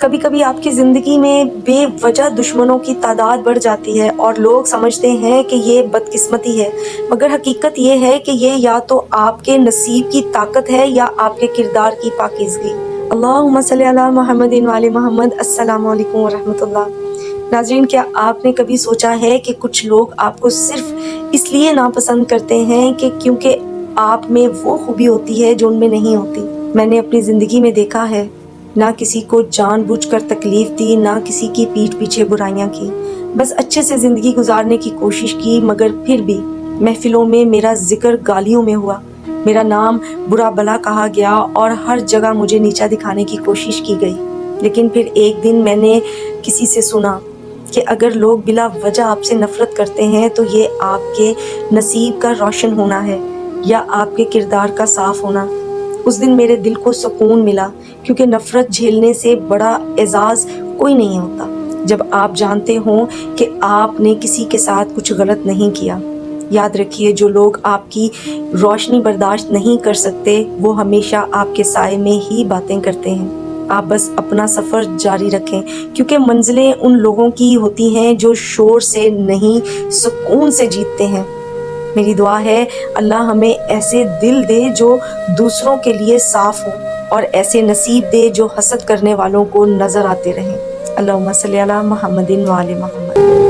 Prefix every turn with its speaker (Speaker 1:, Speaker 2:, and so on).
Speaker 1: کبھی کبھی آپ کی زندگی میں بے وجہ دشمنوں کی تعداد بڑھ جاتی ہے اور لوگ سمجھتے ہیں کہ یہ بدقسمتی ہے، مگر حقیقت یہ ہے کہ یہ یا تو آپ کے نصیب کی طاقت ہے یا آپ کے کردار کی پاکیزگی۔ اللہم صلی علی محمد وعلی محمد۔ السلام علیکم ورحمۃ اللہ۔ ناظرین، کیا آپ نے کبھی سوچا ہے کہ کچھ لوگ آپ کو صرف اس لیے ناپسند کرتے ہیں کہ کیونکہ آپ میں وہ خوبی ہوتی ہے جو ان میں نہیں ہوتی؟ میں نے اپنی زندگی میں دیکھا ہے، نہ کسی کو جان بوجھ کر تکلیف دی، نہ کسی کی پیٹھ پیچھے برائیاں کی، بس اچھے سے زندگی گزارنے کی کوشش کی، مگر پھر بھی محفلوں میں میرا ذکر گالیوں میں ہوا، میرا نام برا بلا کہا گیا اور ہر جگہ مجھے نیچا دکھانے کی کوشش کی گئی۔ لیکن پھر ایک دن میں نے کسی سے سنا کہ اگر لوگ بلا وجہ آپ سے نفرت کرتے ہیں تو یہ آپ کے نصیب کا روشن ہونا ہے یا آپ کے کردار کا صاف ہونا۔ اس دن میرے دل کو سکون ملا، کیونکہ نفرت جھیلنے سے بڑا اعزاز کوئی نہیں ہوتا جب آپ جانتے ہوں کہ آپ نے کسی کے ساتھ کچھ غلط نہیں کیا۔ یاد رکھیے، جو لوگ آپ کی روشنی برداشت نہیں کر سکتے وہ ہمیشہ آپ کے سائے میں ہی باتیں کرتے ہیں۔ آپ بس اپنا سفر جاری رکھیں، کیونکہ منزلیں ان لوگوں کی ہوتی ہیں جو شور سے نہیں سکون سے جیتتے ہیں۔ میری دعا ہے اللہ ہمیں ایسے دل دے جو دوسروں کے لیے صاف ہوں، اور ایسے نصیب دے جو حسد کرنے والوں کو نظر آتے رہیں۔ اللہم صلی علی محمد وعلی محمد۔